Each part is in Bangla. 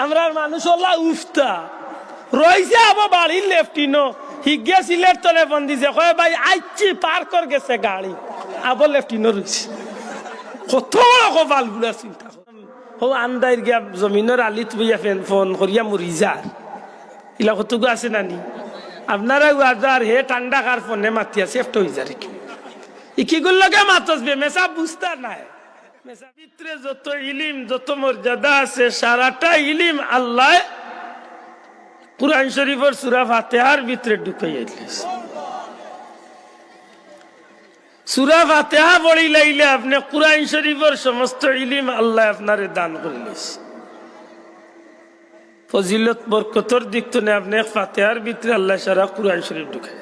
আমরা মানুষ হল্লা উফতা রয়েছে আবার বাড়ির লেফটিনো হিগে সিলের তলে বন্দিছে কয় ভাই আইছি পার কর গেছে গাড়ি আবার লেফটিনো রয়েছে কত বড় কপাল গুলা চিন্তা ও আন্দাইর গিয়া জমিনের আলিত বইয়া ফোন করিয়া মরি যার ইলা কতগু আছে নানি আপনারা আর হে ঠান্ডা কার ফোনে মাতিয়া সেফট হয়ে যায় কি গুলোকে মাতসবে মেসা বুঝতা নাই মেসা ভিতরে যত ইলিম যত মর্যাদা আছে সারাটা ইলিম আল্লাহ কুরআন শরীফের সূরা ফাতিহার ভিতরে ঢুকাইয়া দিয়েছে। সূরা ফাতিহা পড়ি লাইলে আপনি কুরআন শরীফের সমস্ত ইলিম আল্লাহ আপনারে দান করিলেছে। ফজিলত বরকতর দিক থেকে আপনি ফাতিহার ভিতরে আল্লাহ সারা কুরআন শরীফ ঢুকায়।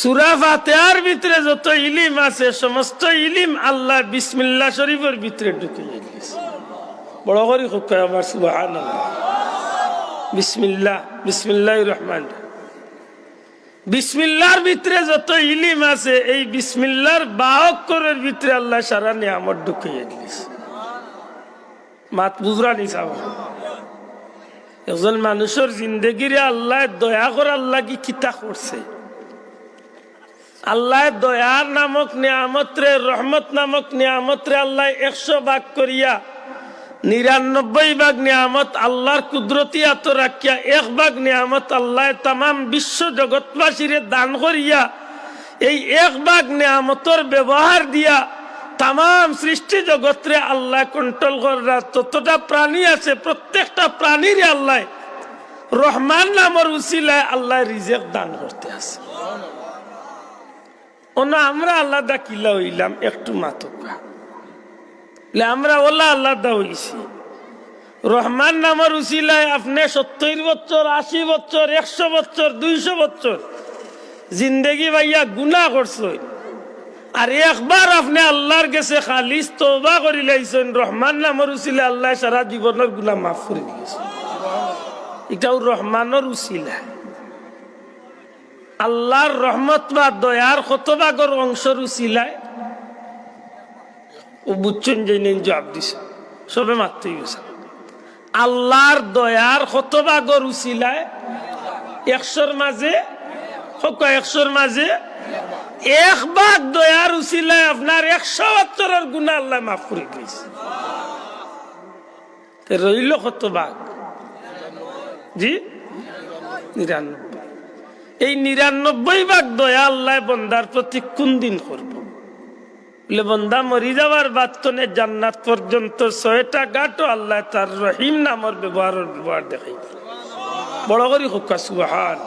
সূরা ফাতিহার ভিতরে যত ইলিম আছে সমস্ত ইলিম আল্লাহ বিসমিল্লাহ শরীফের ভিতরে ঢুকাইয়া দিয়েছে। বড় করে কয় আমার সুবহানাল্লাহ। বিসমিল্লাহ বিসমিল্লাহির রহমান বিসমিল্লাহর ভিতরে যত ইলিম আছে এই বিসমিল্লাহর 52 অক্ষরের ভিতরে আল্লাহ সারা নিয়ামত ঢুকাইয়া দিয়েছে। মাত বুঝরা নি সাব একজন মানুষের জিন্দগিরে আল্লাহ দয়া করে আল্লাহ কি কিতা করছে আল্লাহ দয়ার নামক নিয়ামতরে রহমত নামক নিয়ামতরে আল্লাহ 100 ভাগ করিয়া 99 ভাগ নিয়ামত আল্লাহর কুদরতি আত রাখিয়া 1 ভাগ নিয়ামত আল্লাহ তামাম বিশ্ব জগৎবাসীরে দান করিয়া এই 1 ভাগ নিয়ামতর ব্যবহার দিয়া তামাম সৃষ্টি জগৎরে আল্লাহ কন্ট্রোল করা ততটা প্রাণী আছে প্রত্যেকটা প্রাণীর আল্লাহ রহমান নামের উসিলায় আল্লাহ রিজিক দান করতে আছে। ওনা আমরা আল্লাহ কিলা হইলাম একটু মাতকা আমরা ওলা আল্লাহ হইছি রহমান নামের উসিলায় আপনি 70 বছর 80 বছর 100 বছর 200 বছর জিন্দগি ভাইয়া গুনাহ করছেন আর একবার আপনি আল্লাহর কাছে খালিস তওবা করি লাইছেন রহমান নামের উসিলায় আল্লাহ সারা জীবনের গুনাহ মাফ করে দিয়েছে। এটাও রহমানের উসিলা আল্লাহর রহমত বা দয়ার কতভাগর অংশের উসিলায় ও বুঝছেন যে নেন জবাব দিছে সবে মাত্রই গেছে আল্লাহর দয়ার কতভাগর উসিলায় 100-র মাঝে 100-র মাঝে 1 ভাগ দয়ার উসিলায় আপনার 100 বছরের গুনাহ আল্লাহ মাফ করে দিয়েছে। রইল কত ভাগ জি 99। এই 99 ভাগ দয়া আল্লাহ বন্দার প্রতি কোন দিন করব বলে বন্দা মরি যাওয়ার বাদ তনে জান্নাত পর্যন্ত 6টা ঘাটও আল্লাহ তার রহিম নামের ব্যবহার দেখাই বড় করে হুক্কা সুবহান।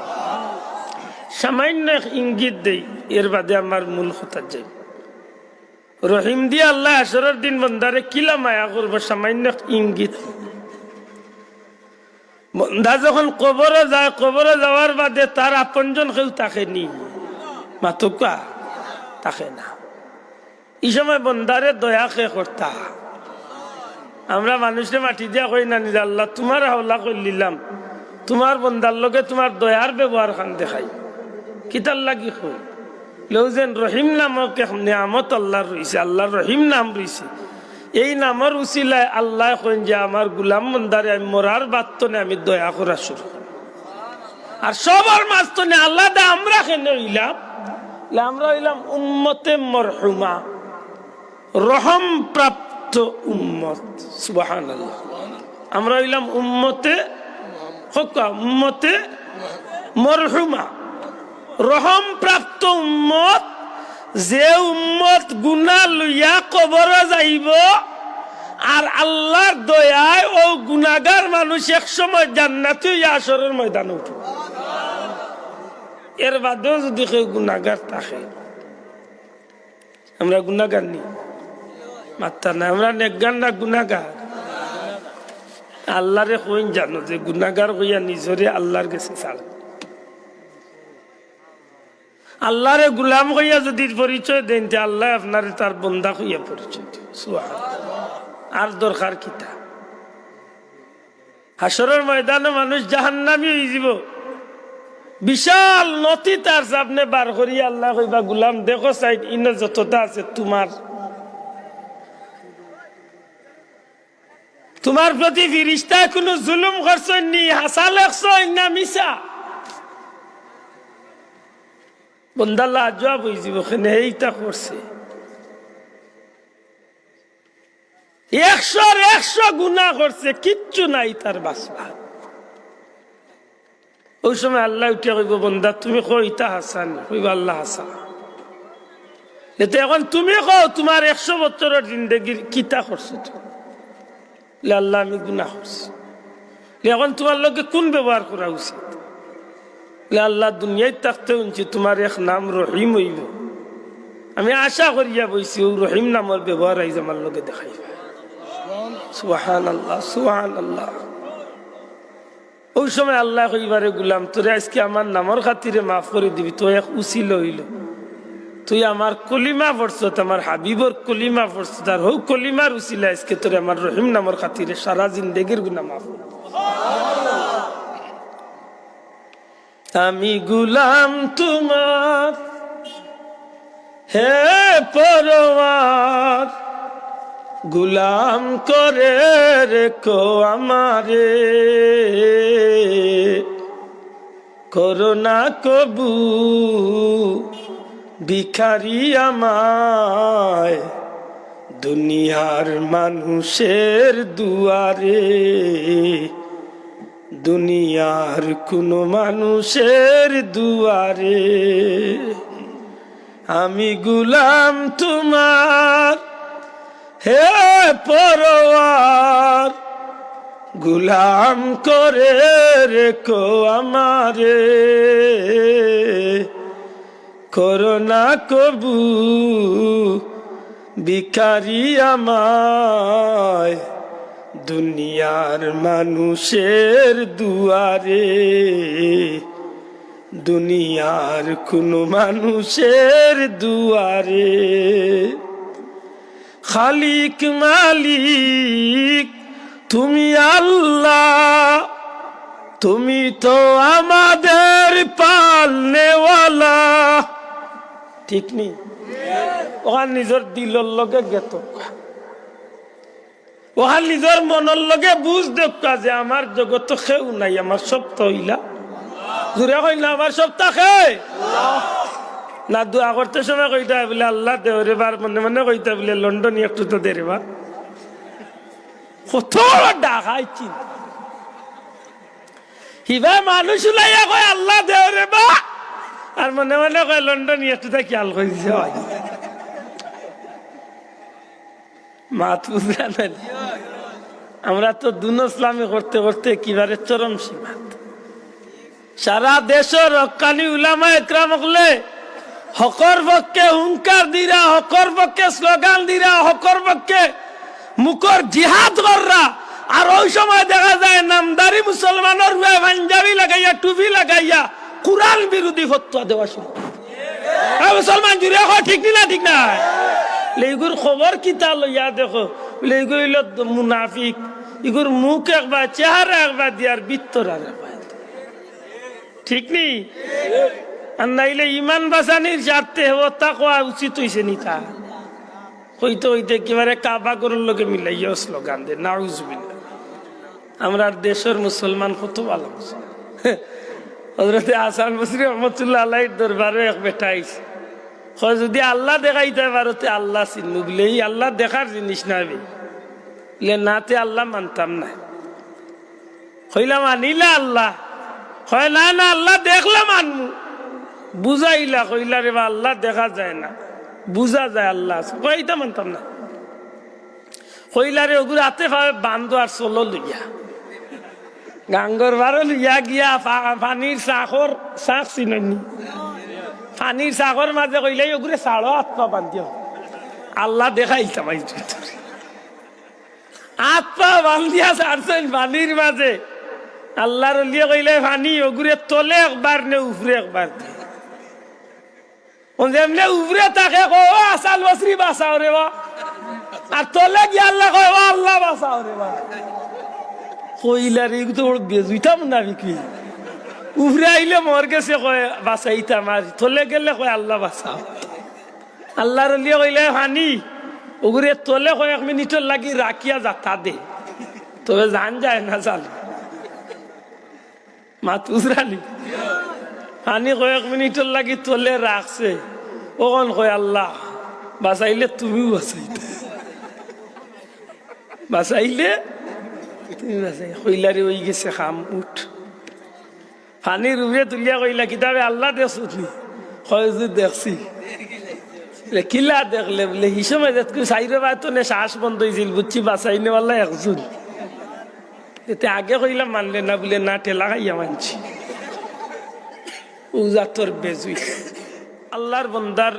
সামান্য ইঙ্গিত দেই এর বাদে আমার মূল কথা যাই রহিম দিয়ে আল্লাহ আসরের দিন বন্দারে কিলা মায়া করবো সামান্য ইঙ্গিত। বন্দা যখন কবরে যায় কবরে যাওয়ার বাদে তার আপনজন কেউ তাকে নি মাতুকা তাকে না এই সময় বন্দারে দয়া কে করতা আমরা মানুষের মাটি দিয়া কই না নিজে আল্লাহ তোমার হাওলা করলিলাম তোমার বন্দার লগে তোমার দয়ার ব্যবহার খান দেখাই কিতার লাগি কই লৌজেন রহিম নামক নিয়ামত আল্লাহর রইছে আল্লাহর রহিম নাম রইছে এই নামের উসিলায় আল্লাহ কইন যে আমার গুলাম বন্দারে আমি মরার বাদতনে আমি দয়া করা শুরু আর সবার মাঝতনে আল্লাহ আমরা কেন হইলাম আমরা হইলাম উম্মতে মরহুমা রহম প্রাপ্ত উম্মত সুবহানাল্লাহ আমরা হইলাম উম্মতে মরহুমা রহম প্রাপ্ত উম্মত যে উম্মত গুনাহ লইয়া কবরে যাইব আর আল্লাহর দয়ায় ও গুনাহগার মানুষ এক সময় জান্নাতে আসরের ময়দানে উঠবে। এর বাদেও যদি কেউ গুনাহগার থাকে আমরা গুনাহগার নি মাত্রা না আমরা নেকগার না গুনাহগার আল্লাহরে কইন জানো যে গুনাহগার হইয়া নিজরে আল্লাহর কাছে ছাড় আল্লাহরে গুলাম হইয়া যদি পরিচয় দেন আল্লাহ আপনারে তার বন্দা হইয়া পরিচয় দিবে সুবহানাল্লাহ। আর দরকার কিতা হাসরের ময়দানে মানুষ জাহান্নামী হয়ে যাব বিশাল নথি তার সামনে বার করিয়া আল্লাহ কইবা গুলাম দেখো সাইড ইনে যতটা আছে তোমার তোমার প্রতি ফিরিস্তায় কোনো জুলুম করছনি, হাসা লেখছই না মিশা? বন্দাল্লাহ জবাব হইজিব ওখানে এইটা করছে। 100 গুনাহ করছে, কিচ্ছু নাই তার বাসনা। ওই সময় আল্লাহ উঠিয়া কইব, বন্দা তুমি কইতা হাসান? কইব আল্লাহ হাসা। এতে এখন তুমি কও তোমার 100 বছরের জিন্দগির কিতা করছো? আল্লাহ আমি গুনাহ করছি। এখন তোমার লোকে কোন ব্যবহার করা উচিত? আল্লাহ দুনিয়ায় থাকতে উনছি তোমার এক নাম রহিম হইব, আমি আশা করিয়া বইছি ও রহিম নামের ব্যবহার আইজ আমার লোকে দেখাইবে। সুবহানাল্লাহ, সুবহানাল্লাহ। ওই সময় আল্লাহ কইবারে, গুলাম তোরে আজকে আমার নামের খাতিরে মাফ করে দিবি, তো এক উচিল হইল, তুই আমার কলিমা পড়ছ, আমার হাবিবর কলিমা পড়ছ, তার হৌ কলিমার উচিলা আজকে তোরে আমার রহিম নামের খাতিরে সারা জিন্দেগির গুনাহ মাফ করে। আমি গুলাম তোমার হে পরওয়ার, গুলাম করে রেখো আমারে, করোনা কবু ভিখারি আমায় দুনিয়ার মানুষের দুয়ারে, দুনিয়ার কোনো মানুষের দুয়ারে। আমি গুলাম তোমার হে পরওয়ার, গুলাম করে রেখো আমারে, করোনা কবু ভিখারি আমায় দুনিয়ার মানুষের দুয়ারে, দুনিয়ার কোনো মানুষের দুয়ারে। খালিক মালিক তুমি আল্লাহ, তুমি তো আমাদের পালনেওয়ালা। ঠিক নি? ওখান নিজের দিলর লগে গেত, ওখান নিজের মনের লগে বুঝ দেখা যে আমার জগৎ কেউ নাই, আমার সব তো হইলা ঘুরে কইলা আমার সব তাকে না। দোয়া করতে সময় কইতে বলে আল্লাহ দেওরে বার, মনে মনে কইতে বলে লন্ডন একটু তো দে রে বা, কত ডাকাইছি হিবা মানুষ উলাইয়া কয় আল্লাহ দেওরে বা, আর মনে মনে কয় লন্ডন একটু তো খেয়াল করেছে মাত বুঝা নাই। আমরা তো দুনসলামি করতে করতে কিবারে চরম সীমাত। সারা দেশের হক্কানি উলামা একরাম হলে হকর পক্ষে হুঙ্কার দিরা, হকর পক্ষে স্লোগান দিরা, হকর পক্ষে মুখর জিহাদ কররা। আর ওই সময় দেখা যায় নামদারি মুসলমানের পাঞ্জাবি লাগাইয়া টুপি লাগাইয়া কুরআন বিরোধী ফতোয়া দেওয়া শুরু। মুসলমান জুড়ে ঠিক না? ঠিক না? এইগুর খবর কিতা লইয়া দেখো, এইগুলো হইল মুনাফিক। এগুর মুখ একবার, চেহারা একবার দিয়ার ভিতর আর একবার, ঠিক নি? আর নাইলে ইমান বাঁচানির স্বার্থে তাকওয়া উচিত হইছে নি? তা হইতে হইতে একেবারে কাবা গরুর লোকে মিলাইয়া স্লোগান দে নাউজুবিল্লাহ। আমরা দেশের মুসলমান কত ভালো। হযরতে হাসান বসরি রহমাতুল্লাহ আলাইহির দরবারে এক বেটা আইছে, যদি আল্লাহ দেখাইতে পারো তে আল্লাহ চিনু বলে, এই আল্লাহ দেখার জিনিস না বলে, নাতে আল্লাহ মানতাম না। কইলাম আনিলা আল্লাহ? হয় না না আল্লাহ দেখলাম আনমু। বুঝাইলা, কইলা রে বা আল্লাহ দেখা যায় না, বুঝা যায় আল্লাহ। কইতা মানতাম না। কইলা রে ওগুলো হাতে পাবে বান্ধ আর চলো লইয়া গাঙ্গর বারো লইয়া গিয়া পানির চাকর চাক চিনি, পানির চাকর মাঝে কইলাই ওগুলো চাড়ো আত্মা বান্ধিও। আল্লাহ দেখাইতাম আত্মা বান্ধিয়া ছাড়ছেন পানির মাঝে। আল্লাহর লিয়ে কইলে পানি ওগুলো তলে একবার নে উপরে একবার, যেমনি উপরে তাকে কো আসাল বসরি বাঁচাও রে বা, আর তলে গিয়ে আল্লাহ কয় ও আল্লাহ বাঁচাও রে বা। কইলার এই তো বেজুইতাম না বিক্রি। উপরে আইলে মর গেছে কয় বাঁচাইতাম, আর তলে গেলে কয় আল্লাহ বাঁচাও। আল্লাহর লিয়ে কইলে পানি ওগুলো তলে কয় 1 মিনিটের লাগি রাখিয়া যাতা দে, তবে জান যায় না চালু মাত উজরালি পানি কয়েক মিনিটের লাগি তোলে রাখছে ওখান কয় আল্লাহ বাঁচাইলে তুমিও বাঁচাইতে বাঁচাইলে তুমি বাঁচাই কইলারে ওই গেছে খাম উঠ পানির উপরে তুলিয়া কইলা কিতাবে আল্লাহ দেখছি হয় দেখছি কিলা দেখলে বলে হি সময় সাইরে বাতো নে শ্বাস বন্ধ হয়েছিল বুঝছি বাঁচাইনে পারলা একজন এতে আগে কইলাম মানলে না বলে না ঠেলা খাইয়া মানছি উজাতর বেজুই আল্লাহর বন্দার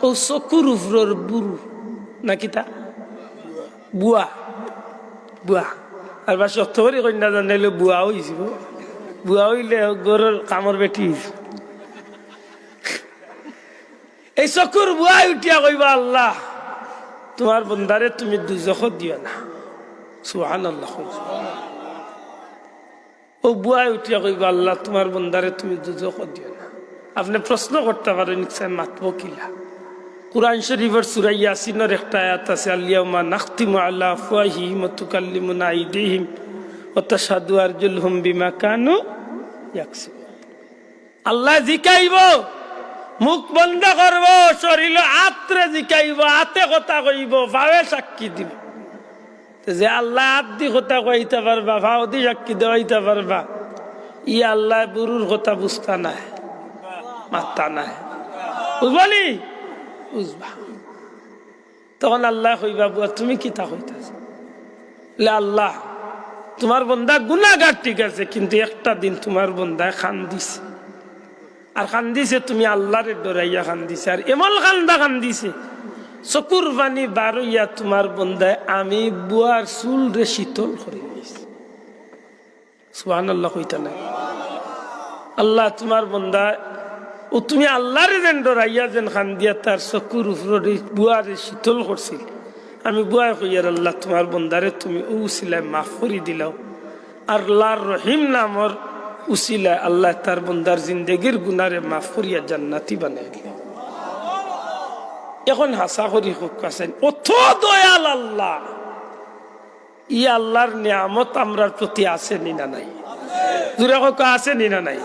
ও চকুর উপর বুড়ু নাকি তা বুয়া বুয়া আর বা সত্য করে কন্যা জানাইলে বুয়া হয়েছিল বুয়া হইলে গরুর কামর বেটি এই চকুর বুয়াই উঠিয়া কইবা আল্লাহ তোমার বন্দারে তুমি দুজখ দিও না সুবহানাল্লাহ ও বুয়াই উঠিয়া কইবা আল্লাহ তোমার বন্দারে তুমি দুজখ দিও না আপনি প্রশ্ন করতে পারেন নিশ্চয় মাতবো কিলা কুরআন শরীফের সূরা ইয়াসিনের একটা আয়াত আছে আল-ইয়াউমা নাখতিমু আলা আফওয়াহিহিম ওয়া তুকাল্লিমুনা আইদিহিম ওয়া তাশহাদু আরজুলুহুম বিমা কানু ইয়াকসিবুন আল্লাহ জিকাইব মুখ বন্ধ করব শরীর আত্রে জিকাইব আতে কথা কইব ভাবে সাক্ষী দিব যে আল্লাহ হাত দি কথা কইতে পারবা ভাও দি সাক্ষী দেওয়াইতে পারবা ই আল্লাহ বুরুর কথা বুঝতা নাই মাত্তা নাই বুঝবলি বুঝবা তখন আল্লাহ কইবা বুয়া তুমি কি তা কইতাছ আল্লাহ তোমার বন্দা গুনাহগার ঠিক আছে কিন্তু একটা দিন তোমার বন্দায় খান্দিছে আর খান্দিছে তুমি আল্লাহরে ডরাইয়া খান্দিছে আর এমন খান্দিছে চকুর পানি বারইয়া তোমার বন্দায় আমি বুয়ার চুল রে শীতল করে দিয়েছি সুবহানাল্লাহ কইতা নাই আল্লাহ তোমার বন্দায় ও তুমি আল্লাহরে যেন ডরাইয়া যেন খান্দিয়া তার চকুর উপরে বুয়ারে শীতল করছিল আমি বুয়া কইয়ার আল্লাহ তোমার বন্দারে তুমি উসিলায় মাফ করে দিলাও আর আল্লাহর রহিম নামর উসিলায় আল্লাহ তার বন্দার জিন্দেগির গুনারে মাফ করিয়া জান্নাতি বানাই দিল এখন হাসা করি হোক আছেন অত দয়াল আল্লাহ ই আল্লাহর নিয়ামত আমরার প্রতি আসেনি না নাই জুড়ে হোক আসেনি না নাই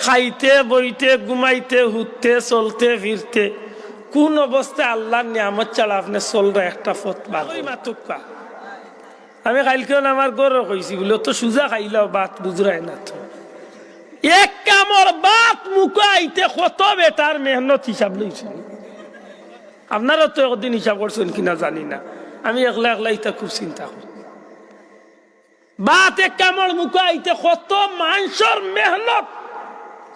খাইতে বইতে ঘুমাইতে হুতে চলতে ফিরতে কোন অবস্থায় আল্লাহর নিয়ামত ছাড়া আপনি চলবে একটা পথ মাতুকা আমি কালকেও আমার গরু কইছি বলে তো সুজা খাইলাও বাত বুঝরাই না তো এক কামর বাত মুখাইতে কত বেটার মেহনত হিসাব লইছেন আপনারা তো একদিন হিসাব করছেন কিনা জানি না আমি একলা একলা এটা খুব চিন্তা করি বাত এক কামর মুখাইতে কত মানুষের মেহনত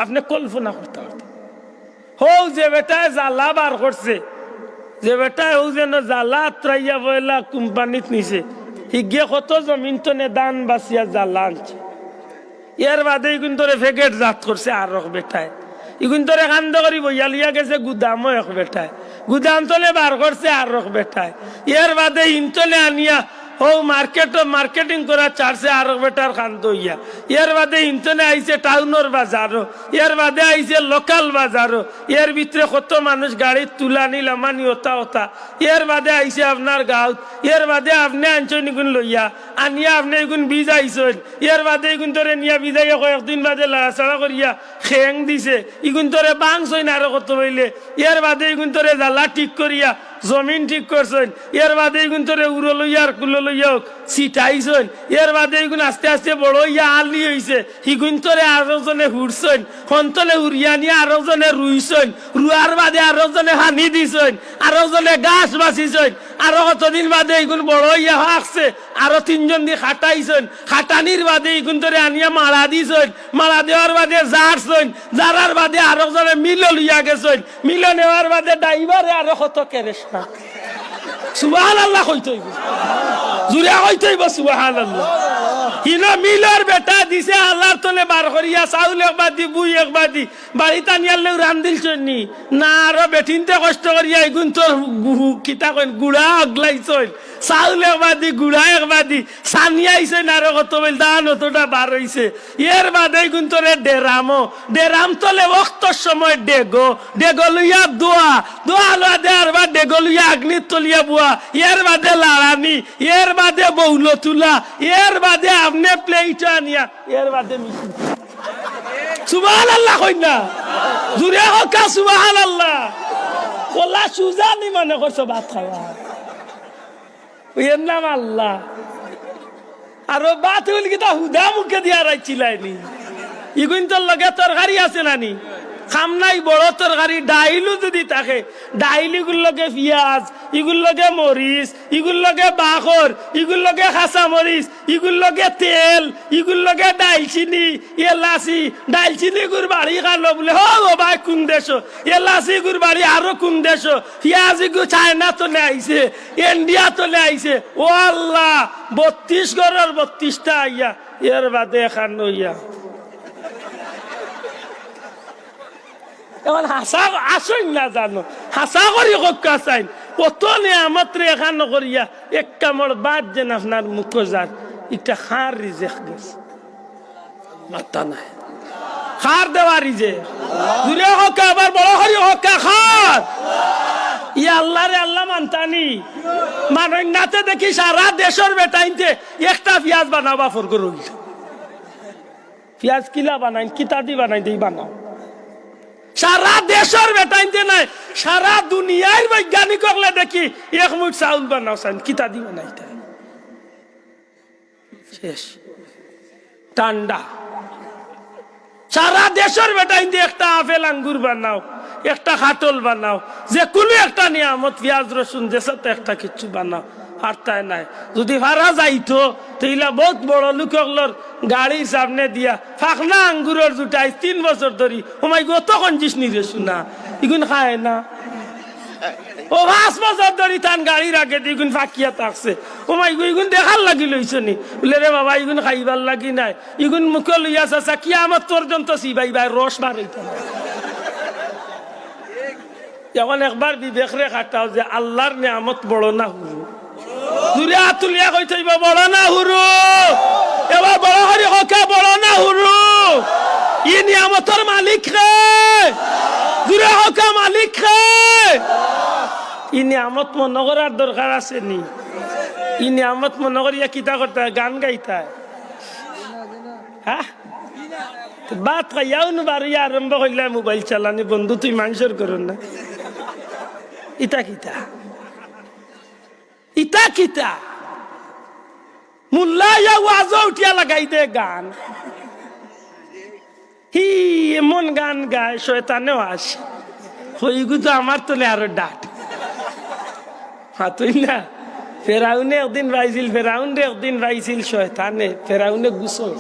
আপনি কল্পনা করতে পারতেন হো যে বেটায় জ্বালা বার করছে যে বেটায় হো যেন জ্বালা ত্রাইয়া বইলা কোম্পানিত নিছে হিগে কত জমিন তো নে দান বাসিয়া জ্বালা আনছে এর বাদে ইগুন তোরে ফেকেট জাত করছে আর বেটায় ইগুন তোরে কান্দ করি বইয়া লিয়া গেছে গুদামও এক বেটায় গুদাম তলে বার করছে আর বেটায় এর বাদে ইনতলে আনিয়া ও মার্কেটিং করা চারছে আর বেটার কান্ত হইয়া এর বাদে ইন্তনে আইছে টাউনের বাজারও এর বাদে আইছে লোকাল বাজারও এর ভিতরে কত মানুষ গাড়ি তুলা নিলামানি ওতা ওতা এর বাদে আইছে আপনার গাঁত এর বাদে আপনি আনছেন এগুন লইয়া আনিয়া আপনি এগুন বীজ আইছেন এর বাদে এগুন তোরে নিয়া বিজাইয়া কয়েকদিন বাদে লাড়াচাড়া করিয়া খেং দিছে ইগুন তোরে বাংছইন আরো কত হইলে এর বাদে এগুন তোরে জ্বালা ঠিক করিয়া জমিন ঠিক করছেন এর বাদে এগুন তোরে উড়ো লইয়া আর কুলো লইয়া সিটাইছেন এর বাদে এগুন আস্তে আস্তে বড় হইয়া আলি হইছে হিগুন তোরে আরো জনে হুড়ছেন হন্তলে উড়িয়া নিয়ে আরো জনে রুইছেন রুয়ার বাদে আরো জনে হানি দিছেন আরো জনে গাছ বাঁচিছেন আরো কতদিন বাদে এগুন বড় হইয়া হাঁকছে আরো তিনজন দিয়ে খাটাইছেন খাটানির বাদে এগুন তোরে আনিয়া মারা দিছেন মারা দেওয়ার বাদে জারছেন জারার বাদে আরো জনে মিল লইয়া গেছেন মিল নেওয়ার বাদে ড্রাইভারে আরো কত কেরেশনা সুবহানাল্লাহ কইতে হইব জুড়ে কইতে হইব সুবহানাল্লাহ হিনা মিলার বেটা দিছে আল্লাহর তলে বার করিয়া চাউল একবার দি বুই একবার দি বাড়িতে নিয়ালেও রান্দিল চন্নি না আরো বেটিনতে কষ্ট করিয়া এগুন তোর কিতা কইন গুড়া আগলাইছইন চাউল একবাদি গুড়া একবাদি সানিয়া আইছে না রে কত বল দান অতটা বার হইছে এর বাদে কিন্তু রে ডেরাম তলে ওক্তর সময় ডেগো লইয়া দোয়া লইয়া দেয়ার বা ডেগো লইয়া আগ্নির তলিয়া বুয়া এর বাদে লাড়ানি এর বাদে বৌল তুলা এর বাদে আপনি প্লেট আনিয়া এর বাদে মিশি সুবহানাল্লাহ কই না জুরে হোক সুবহানাল্লাহ কোলা সুজানি মনে করছো ভাত খাওয়া এর নাম আল্লাহ আর বাত হইল কি তা হুদা মুখে দিয়া রাইছিলাইনি ইগুন তোর লগে তরকারি আছে নানি খাম নাই বড় তরকারি ডাইলু যদি থাকে ডাইলিগুর লগে পিঁয়াজ ইগুর লগে মরিচ ইগুর লগে বাখর ইগুর লগে খাসা মরিচ ইগুর লগে তেল ইগুর লগে ডাইলচিনি এলাচি ডাইলচিনি গুর বাড়ি খালো বলে ও ভাই কোন দেশ এলাচি গুর বাড়ি আরো কোন দেশ পিঁয়াজ ইগু চায়না তোলে আইছে ইন্ডিয়া তোলে আইছে ও আল্লাহ 32 ঘরের 32টা আইয়া এর বাদে এখান হইয়া এখন হাসা আসই না জানো হাসা করি কক্কা চাইন কত নিয়ামত রে এখান করিয়া এক কামড় বাদ যেন আপনার মুখ যান এটা খার রিজেক গেছে মাতা নাই খার দেওয়া রিজে দূরে হকা আবার বড় করি হকা খার ই আল্লাহ রে আল্লাহ মানতানি মানুষ নাতে দেখি সারা দেশের বেটাইনতে একটা পেঁয়াজ বানাবা ফরগ রইল পেঁয়াজ কিলা বানাইন কিতা দি বানাই দিই বানাও সারা দেশের বেটাইতে নাই সারা দুনিয়ার বৈজ্ঞানিক হলে দেখি এক মুঠ চাউল বানাও চান কিতা দি বানাইতে শেষ ঠান্ডা সারা দেশের বেটাইতে একটা আপেল আঙ্গুর বানাও একটা খাটল বানাও যে কোনো একটা নিয়ামত পেঁয়াজ রসুন দেশে একটা কিছু বানাও হারতায় নাই যদি ভাড়া যাইতো তাইলা বহুত বড় লোকগুলোর গাড়ির সামনে দিয়া ফাঁকনা আঙ্গুরের জুটাই 3 বছর ধরি ওমাই গো তখন জিস নিরে শুনা ইগুন খায় না ও 5 বছর ধরি তান গাড়ির আগে ইগুন ফাঁকিয়া থাকছে ওমাই গো ইগুন দেখার লাগি লইছে নি বলে রে বাবা ইগুন খাইবার লাগি নাই ইগুন মুখে লইয়া চাচা কিয়ামত পর্যন্ত সিবাই ভাই রস বার হইতো না এখন একবার বিবেক রে খাটাও যে আল্লাহর নিয়ামত বড় না হুরু দূরে আতুলিয়া কই থাইব বড় না হুরু এবার বড় হরি হকা বড় না হুরু ই নিয়ামতের মালিক রে দূরে হকা মালিক রে ই নিয়ামত মনে করার দরকার আছে নি ই নিয়ামত মনে করিয়া কিতা করতে গান গাইতা হ্যাঁ বাত খাইয়াও না বাড়ি আরম্ভ করলে মোবাইল চালানি বন্ধু তুই মানুষের করুন না ইতা কিতা ইতা কিতা মুল্লা ইয়া ওয়াজ উঠিয়া লাগাই দে গান হি এমন গান গায় শয়তানেও আসে হইগু তো আমার তোলে আরো ডাট তুই না ফেরাউনে একদিন ভাইছিল ফেরাউনে একদিন ভাইছিল শয়তানে ফেরাউনে গুসল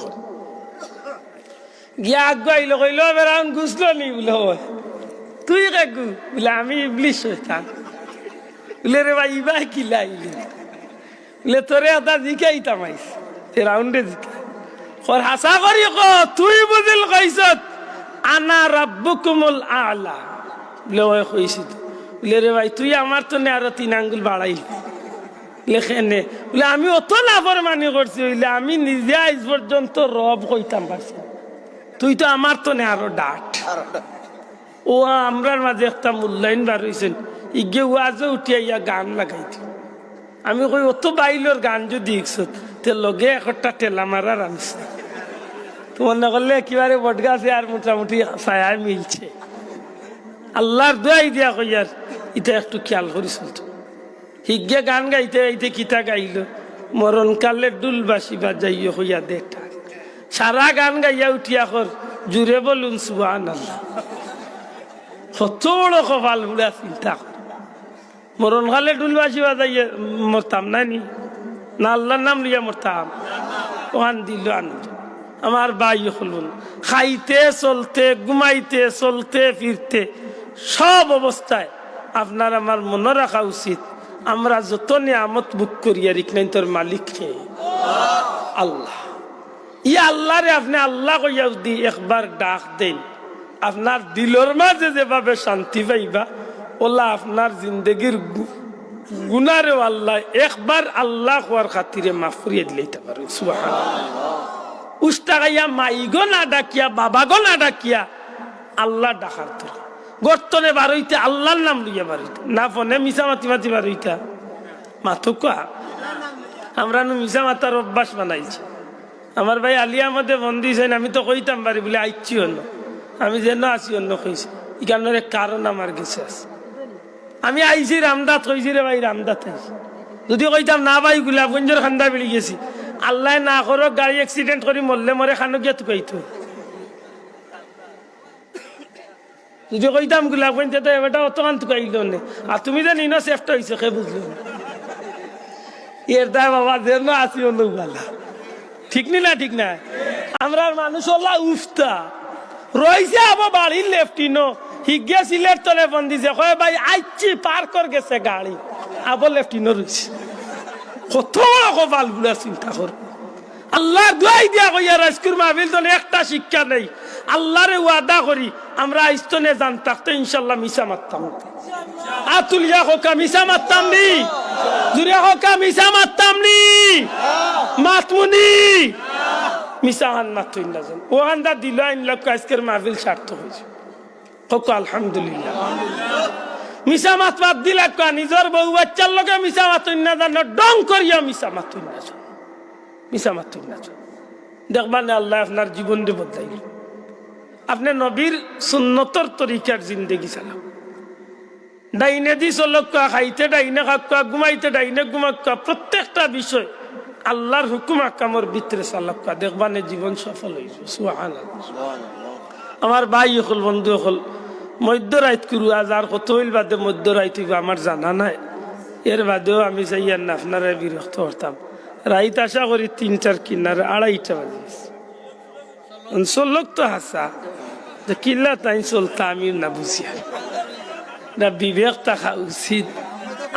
গিয়া আগাইলো কইলো ফেরাউন গুসলো নি বলে তুই কাকু বলে আমি ইবলিশ শয়তান বলে রে ভাই ইবাই কি লাইলি বলে তোরে এটা জিকাই তামাইস ফেরাউন্ডে জিকা খর হাসা করি ক তুই বুঝিল কইছত আনা রাব্বুকুমুল আলা বলে ওই কইছি বলে রে ভাই তুই আমার তো আরো 3 আঙ্গুল বাড়াইলি লেখেনে বলে আমি অত লাফরমানি করছি বলে আমি নিজে আজ পর্যন্ত রব কইতাম পারছি তুই তো আমার তো আরো ডাট ও আমরার মাঝে একটা মূল্যায়ন বার হয়েছেন ইগে ওয়াজে উঠিয়া ইয়া গান লাগাইত আমি কই অত বাইলোর গান যদি তে লগে একটা টেলা মারার আনছে তোমার না করলে একেবারে বটগাছে আর মোটামুটি ছায়া মিলছে আল্লাহর দোয়াই দিয়া কই আর এটা একটু খেয়াল করিস হিগে গান গাইতে গাইতে কিতা গাইল মরণকালে ডুলবাসী বাজাইয়া হইয়া দেটা সারা গান গাইয়া উঠিয়া কর জুড়ে বলুন সুবহানাল্লাহ কত বড় কপাল বুড়া চিন্তা কর মরণকালে ডুলবাসী বাজাইয়া মরতাম নানি না আল্লাহর নাম লিয়া মরতাম ওখান দিল আনন্দ আমার ভাই হলুন খাইতে চলতে ঘুমাইতে চলতে ফিরতে সব অবস্থায় আপনার আমার মনে রাখা উচিত আমরা যত নিয়ামত বুক করিয়া রিকনাই তোর মালিক কে আল্লাহ ই আল্লাহ রে আপনি আল্লাহ কইয়া যদি একবার ডাক দেন আপনার দিলর মাঝে যেভাবে শান্তি পাইবা ওলা আপনার জিন্দগির গুনারে আল্লাহ একবার আল্লাহ হওয়ার খাতিরে মাফ করিয়ে দিলেইতে পারে। সুবহানাল্লাহ। উস্তাগাইয়া মাইগো না ডাকিয়া বাবাগো না ডাকিয়া আল্লাহ ডাকার তোর গর্তনে বারইতে আল্লাহর নাম লইয়া বারইতে না ফোনে মিশা মাতি মাতি বারইতা মাথুকা আমরা মিশা মাতার অভ্যাস বানাইছি। আমার ভাই আলিয়া মধ্যে বন্দি হয়েছেন, আমি তো কইতাম পারি বলে আইছি অন্য, আমি যেন আসি অন্য কইছি এখানের কারণ আমার গেছে আছে। আমি আইছি রামদাত কইছি রে ভাই রামদাত আইছি, যদি কইতাম না ভাই গোলাপগঞ্জের খান্দা বেড়ে গেছি, আল্লাহ না করো গাড়ি অ্যাক্সিডেন্ট করি মরলে মরে খানো গিয়ে তো কইতো। যদি কইতাম গোলাপগঞ্জে তো এবারটা অতখান তো কইল নে, আর তুমি যে নিনো সেফট হয়েছে সে বুঝলো এর দায় বাবা যেন আসি অন্য গালা ঠিক নি না ঠিক না। আমরা মানুষ হল্লা উফতা রয়েছে আবার বাড়ির লেফটিনো হিগে সিলের তলে বন্দিছে কয় ভাই আইছি পার কর গেছে গাড়ি আবার লেফটিনো রয়েছে। কত বড় কপাল গুলা চিন্তা কর। আল্লাহ দুয়াই দিয়া কইয়া রাজকুর মাহফিল তো একটা শিক্ষা নেই। আল্লাহরে ওয়াদা করি আমরা আইস্তনে জান থাকতে ইনশাল্লাহ মিশা মারতাম। আতুলিয়া হোকা মিশা মারতাম নি, জুরিয়া হোকা মিশা মারতাম নি, মাতমুনি মিশা হান মাতুই না জান ওখানটা দিল আইনলা আজকের মাহফিল সার্থক হয়েছে। হোকা আলহামদুলিল্লাহ। মিশা মাত বাদ দিলা কা নিজের বউ বাচ্চার লগে মিশা মাতুই না জান ডং করিয়া মিশা মাতুই না জান মিশা মাতুই না জান দেখবানে আল্লাহ আপনার জীবন দিয়ে বদলাইল। আপনি নবীর সুন্নতর তরিকার জিন্দেগি চালাও। ডাইনে দি চলকা খাইতে ডাইনে খাক্কা ঘুমাইতে ডাইনে ঘুমাক্কা প্রত্যেকটা বিষয় আল্লাহর হুকুম আকামর ভিতরে চালক্কা দেখবানে জীবন সফল হয়েছে। সুবহানাল্লাহ। আমার ভাই হল বন্ধু হল মধ্যরাত করু আজ আর কত হইল বাদে মধ্যরাত হইব আমার জানা নাই। এর বাদেও আমি চাইয়ার না আপনারা বিরক্ত করতাম। রাইত আশা করি ৩-৪ কিনারে ২:৩০ বাজে চলক তো হাসা যে কিল্লা তাই চলতা আমি না বুঝিয়া না বিবেক থাকা উচিত।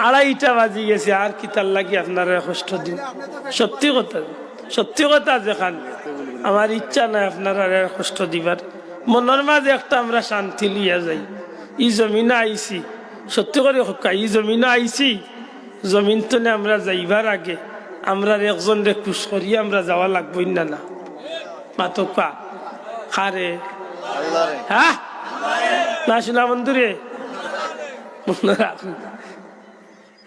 ২:৩০ বাজি গেছে আর কি তার লাগি আপনারা কষ্ট দিন। সত্যি কথা সত্যি কথা যেখান আমার ইচ্ছা নাই আপনারা কষ্ট দিবার। মনের মাঝে একটা আমরা শান্তি লিয়া যাই। ই জমিনে আইছি সত্যি করে ই জমিনে আইছি জমিন তো আমরা যাইবার আগে আমরা একজন রে খুশ করিয়া আমরা যাওয়া লাগবই না না মাতকা খারে হ্যাঁ না শোনা বন্ধুরে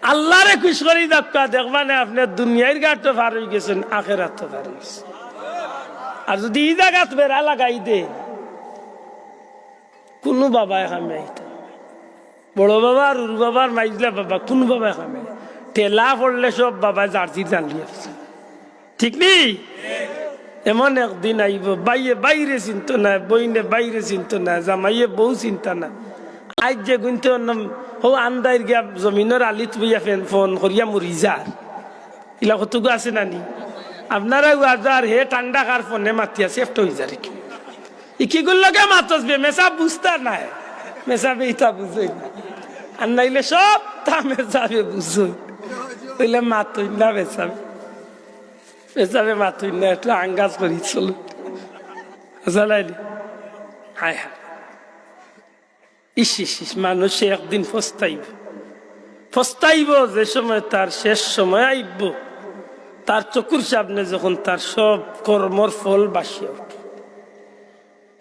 আল্লাহরে খুশ করি দেখা দেখবানে আপনি দুনিয়ার ঘাট তো পার হয়ে গেছেন আখেরাত তো পার হয়েছে। আর যদি ই জায়গাত বেড়া লাগাই দে কোনো বাবায় খামে আইতা বড় বাবা আর উর বাবার মাইজলা বাবা কোনো বাবায় খামে টেলা পড়লে সব বাবা জার্সি জানলি আসছে ঠিক নেই। এমন একদিন আইব বাইয়ে বাইরে চিন্ত না বইনে বাইরে চিন্ত না জামাইয়ে বউ চিন্তা না। আজ যে গুনতে হো আন্দাইর গিয়া জমিনের আলিত বইয়া ফোন করিয়া মরি যার ইলা কতগু আছে নানি আপনারা আজার হে ঠান্ডা কার ফোনে মাতিয়া সেফট হয়ে যায় কি কি গুলোকে মাতসবে মেসা বুঝতা নাই মেসাবে ইতা বুঝই না আর নাইলে সব তা মেসাবে বুঝই বইলে মাতই না মেসাবে মেসাবে মাতই না একটু আঙ্গাজ করি চলো জ্বালাইলি হায় হায় ইস মানুষে একদিন ফস্তাইব যে সময় তার শেষ সময় আইব তার চকুর সামনে যখন তার সব কর্মর ফল বাসিয়া উঠবে।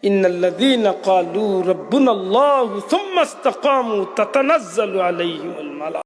ইন্নাল্লাযীনা ক্বালু রাব্বুনাল্লাহু সুম্মা ইসতাকামু তাতানাজ্জালু আলাইহিমুল মালায়েকা